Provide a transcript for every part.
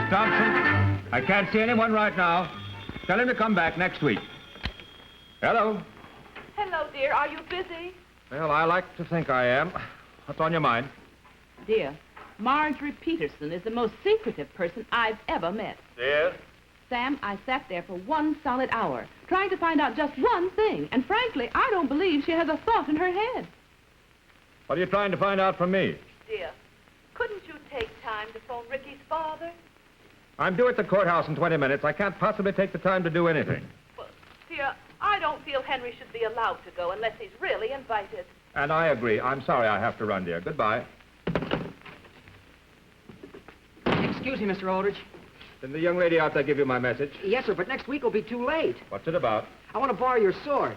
Miss Thompson, I can't see anyone right now. Tell him to come back next week. Hello. Hello, dear. Are you busy? Well, I like to think I am. What's on your mind? Dear, Marjorie Peterson is the most secretive person I've ever met. Yes? Sam, I sat there for 1 solid hour, trying to find out just one thing. And frankly, I don't believe she has a thought in her head. What are you trying to find out from me? Dear, couldn't you take time to phone Ricky's father? I'm due at the courthouse in 20 minutes. I can't possibly take the time to do anything. Well, dear, I don't feel Henry should be allowed to go unless he's really invited. And I agree. I'm sorry I have to run, dear. Goodbye. Excuse me, Mr. Aldrich. Didn't the young lady out there give you my message? Yes, sir, but next week will be too late. What's it about? I want to borrow your sword.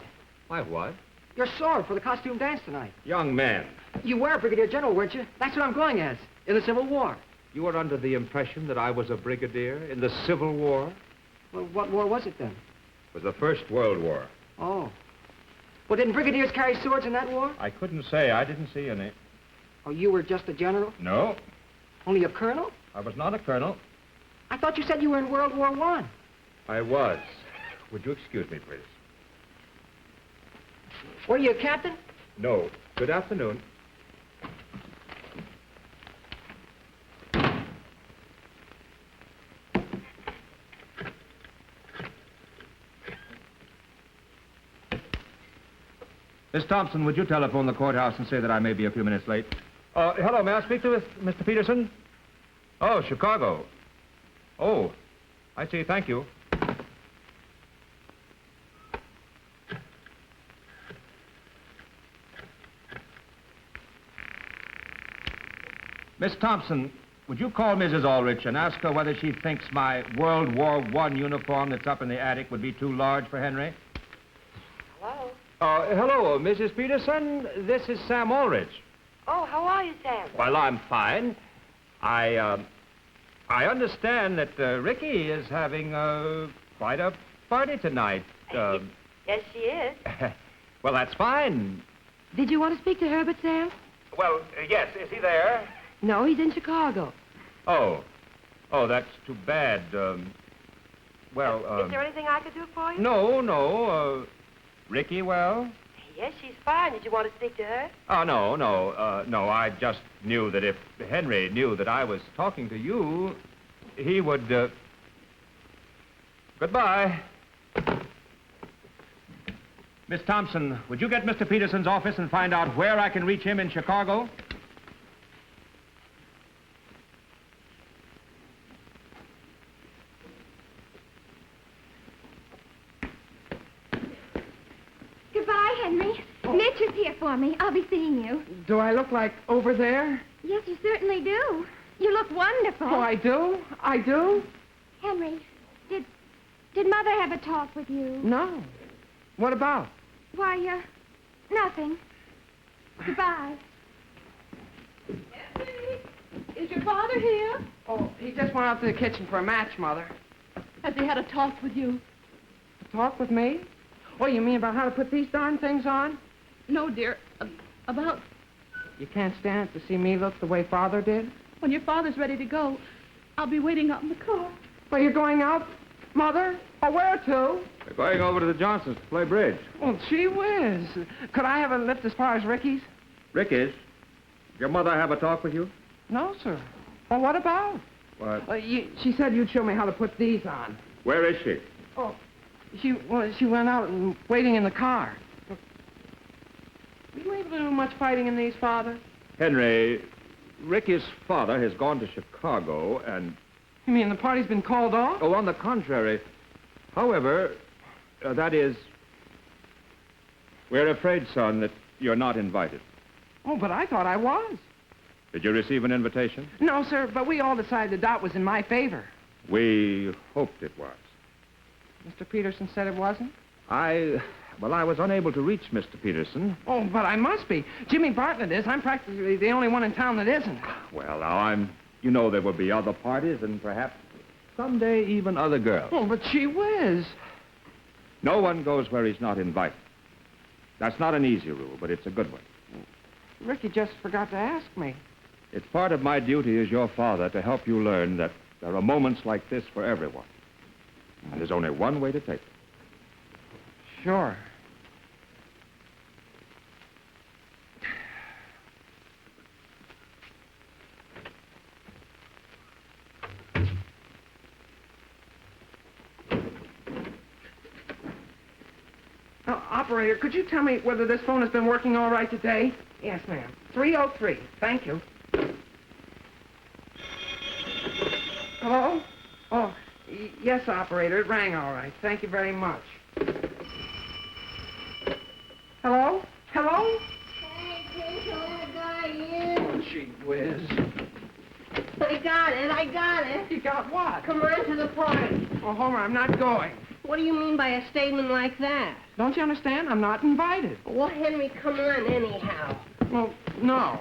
My what? Your sword for the costume dance tonight. Young man, You were a brigadier general, weren't you? That's what I'm going as, in the Civil War. you were under the impression that I was a brigadier in the Civil War? Well, what war was it then? It was the First World War. Oh. Well, didn't brigadiers carry swords in that war? I couldn't say. I didn't see any. Oh, you were just a general? No, Only a colonel? I was not a colonel. I thought you said you were in World War I. I was. Would you excuse me, please? Were you a captain? No. Good afternoon. Miss Thompson, would you telephone the courthouse and say that I may be a few minutes late? Hello, may I speak to Mr. Peterson? Oh, Chicago. Oh, I see. Thank you. Miss Thompson, would you call Mrs. Aldrich and ask her whether she thinks my World War I uniform that's up in the attic would be too large for Henry? Hello? Hello, Mrs. Peterson. This is Sam Aldrich. Oh, how are you, Sam? Well, I'm fine. I understand that Ricky is having quite a party tonight. Yes, she is. Well, that's fine. Did you want to speak to Herbert, Sam? Well, yes. Is he there? No, he's in Chicago. Oh. Oh, that's too bad. Is there anything I could do for you? No. Ricky, well? Yes, she's fine. Did you want to speak to her? Oh, no. I just knew that if Henry knew that I was talking to you, he would, Goodbye. Miss Thompson, would you get Mr. Peterson's office and find out where I can reach him in Chicago? Goodbye, Henry. Mitch is here for me. I'll be seeing you. Do I look like over there? Yes, you certainly do. You look wonderful. Oh, I do? I do? Henry, did Mother have a talk with you? No. What about? Why, nothing. Goodbye. Henry, is your father here? Oh, he just went out to the kitchen for a match, Mother. Has he had a talk with you? Talk with me? Oh, you mean about how to put these darn things on? No, dear. About You can't stand to see me look the way Father did? when your father's ready to go. I'll be waiting out in the car. Well, you're going out, Mother? Oh, where to? We're going over to the Johnsons to play bridge. Oh, gee whiz. Could I have a lift as far as Ricky's? Ricky's? Your mother have a talk with you? No, sir. Well, what about? What? She said you'd show me how to put these on. Where is she? Oh, she went out and waiting in the car. Were you able to do much fighting in these, Father? Henry, Ricky's father has gone to Chicago and... You mean the party's been called off? Oh, on the contrary. However, that is... We're afraid, son, that you're not invited. Oh, but I thought I was. Did you receive an invitation? No, sir, but we all decided the dot was in my favor. We hoped it was. Mr. Peterson said it wasn't? I was unable to reach Mr. Peterson. Oh, but I must be. Jimmy Bartlett is. I'm practically the only one in town that isn't. Well, now, you know there will be other parties and perhaps someday even other girls. Oh, but gee whiz. No one goes where he's not invited. That's not an easy rule, but it's a good one. Ricky just forgot to ask me. It's part of my duty as your father to help you learn that There are moments like this for everyone. And there's only one way to take them. Sure. Operator, could you tell me whether this phone has been working all right today? Yes, ma'am. 303. Thank you. Hello? Oh, yes, operator. It rang all right. Thank you very much. Hello? Hello? Hey, take all the guy in. Gee whiz. I got it. You got what? Come on to the party. Oh, Homer, I'm not going. What do you mean by a statement like that? Don't you understand? I'm not invited. Well, Henry, come on anyhow. Well, no.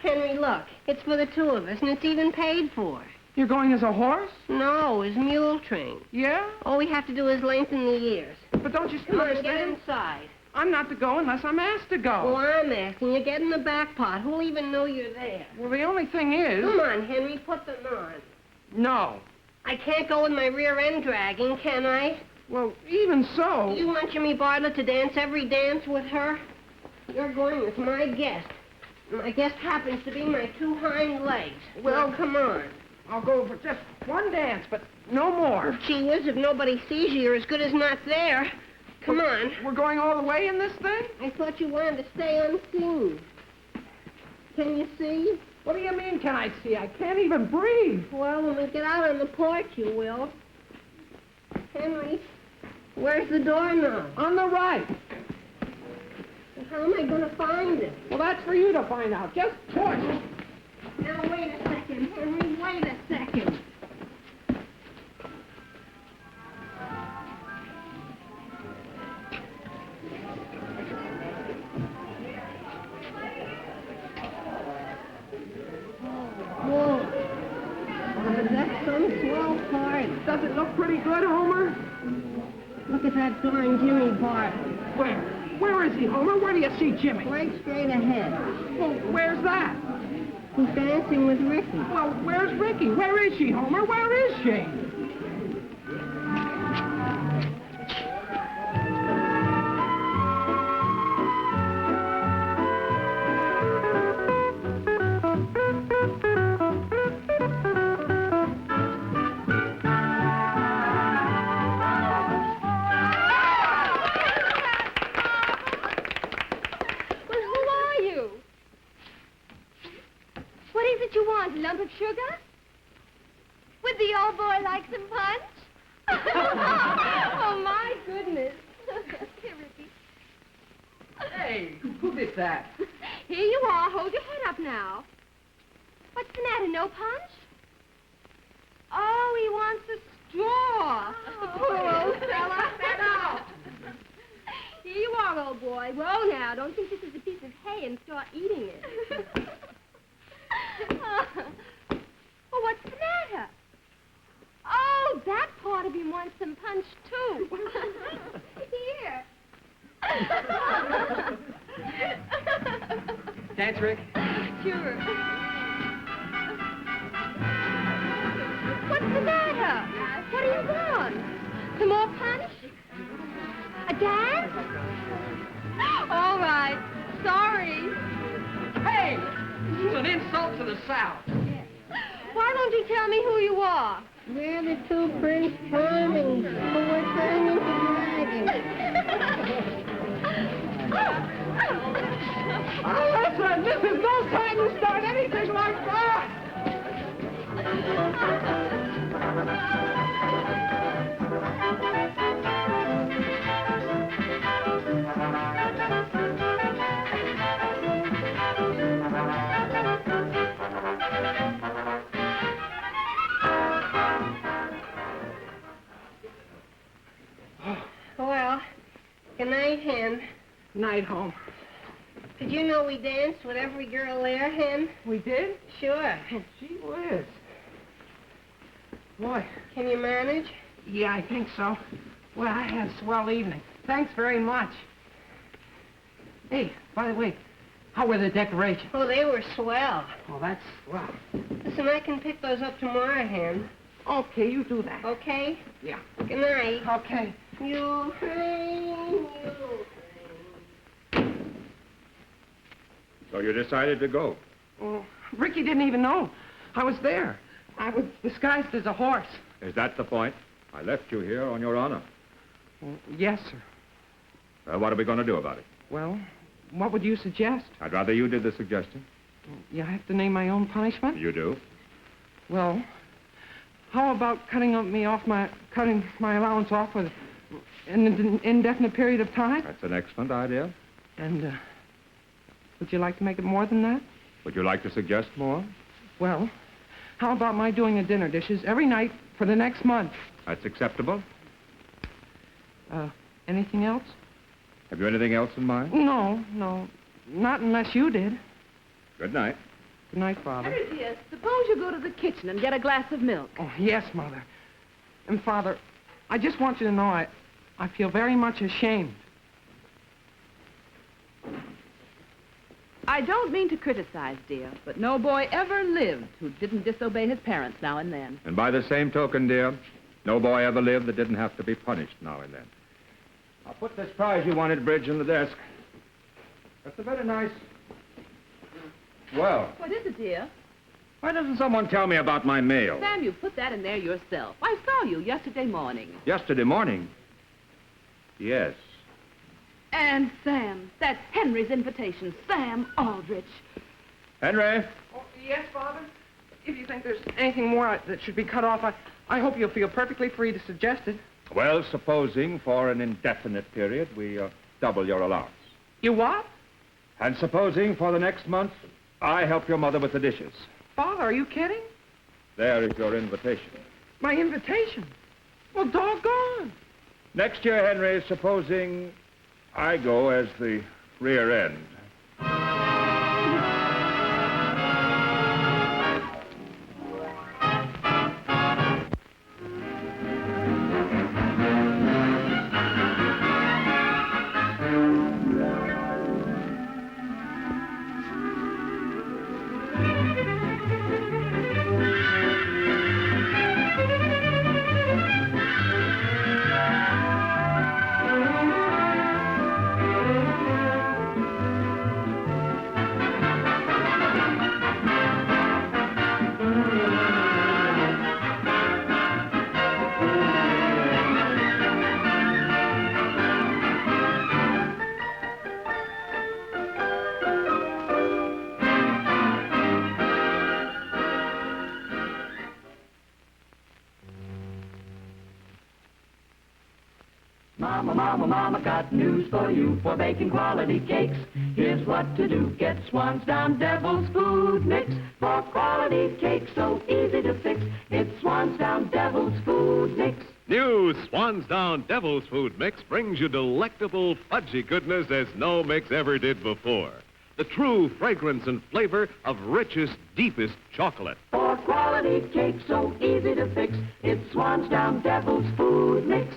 Henry, look, it's for the two of us, and it's even paid for. You're going as a horse? No, his mule train. Yeah? All we have to do is lengthen the ears. But don't you Come on, understand? get inside. I'm not to go unless I'm asked to go. Well, I'm asking you, get in the back pot. Who'll even know you're there? Well, the only thing is... Come on, Henry, put them on. No. I can't go with my rear end dragging, can I? Well, even so... You want Jimmy Bartlett to dance every dance with her? You're going with my guest. My guest happens to be my two hind legs. Well, now, come on. I'll go for just one dance, but no more. Gee whiz, if nobody sees you, you're as good as not there. Come on. We're going all the way in this thing? I thought you wanted to stay unseen. Can you see? What do you mean, can I see? I can't even breathe. Well, when we get out on the porch, you will. Henry, where's the doorknob? On the right. Well, how am I going to find it? Well, that's for you to find out. Just push. Now, wait a second, Henry. Wait a second. That's some swell party. Does it look pretty good, Homer? Look at that darn Jimmy Bart. Where? Where is he, Homer? Where do you see Jimmy? Right straight ahead. Well, where's that? He's dancing with Ricky. Well, where's Ricky? Where is she, Homer? Where is she? Lump of sugar? Would the old boy like some punch? Oh, my goodness. Here, Ricky. Hey, who did that? Here you are. Hold your head up now. What's the matter? No punch? Oh, he wants a straw. Oh. Poor old fella. Here you are, old boy. Whoa, now. Don't think this is a piece of hay and start eating it. Well, what's the matter? Oh, that part of him wants some punch, too. Here. Dance, Rick? Sure. What's the matter? What do you want? Some more punch? A dance? All right. Sorry. Hey! It's an insult to the South. Why don't you tell me who you are? We're the two Prince Charmings who were turned into dragons. Oh, listen, this is no time to start anything like that. Well, good night, Hen. Night, home. Did you know we danced with every girl there, Hen? We did? Sure. Oh, gee whiz. Boy. Can you manage? Yeah, I think so. Well, I had a swell evening. Thanks very much. Hey, by the way, How were the decorations? Oh, they were swell. Oh, that's swell. Listen, I can pick those up tomorrow, Hen. Okay, you do that. Okay? Yeah. Good night. Okay. You hang, So you decided to go. Oh, Ricky didn't even know. I was there. I was disguised as a horse. Is that the point? I left you here on your honor. Oh, yes, sir. What are we going to do about it? Well, what would you suggest? I'd rather you did the suggestion. You have to name my own punishment? You do? Well, how about cutting my allowance off with an indefinite period of time? That's an excellent idea. And, would you like to make it more than that? Would you like to suggest more? Well, how about my doing the dinner dishes every night for the next month? That's acceptable. Anything else? Have you anything else in mind? No. Not unless you did. Good night. Good night, Father. Henry, dear, suppose you go to the kitchen and get a glass of milk. Oh, yes, Mother. And, Father, I just want you to know I feel very much ashamed. I don't mean to criticize, dear, but no boy ever lived who didn't disobey his parents now and then. And by the same token, dear, no boy ever lived that didn't have to be punished now and then. I'll put this prize you wanted, Bridge, in the desk. That's a very nice... Well, What is it, dear? why doesn't someone tell me about my mail? Sam, you put that in there yourself. I saw you yesterday morning. Yesterday morning? Yes. And Sam, that's Henry's invitation. Sam Aldrich. Henry? Oh, yes, Father? If you think there's anything more that should be cut off, I hope you'll feel perfectly free to suggest it. Well, supposing for an indefinite period we double your allowance. You what? And supposing for the next month I help your mother with the dishes. Father, are you kidding? There is your invitation. My invitation? Well, doggone. Next year, Henry, supposing I go as the rear end. Mama, got news for you for baking quality cakes. Here's what to do. Get Swan's Down Devil's Food Mix. For quality cakes so easy to fix. It's Swan's Down Devil's Food Mix. New Swan's Down Devil's Food Mix brings you delectable, fudgy goodness as no mix ever did before. The true fragrance and flavor of richest, deepest chocolate. For quality cakes so easy to fix. It's Swan's Down Devil's Food Mix.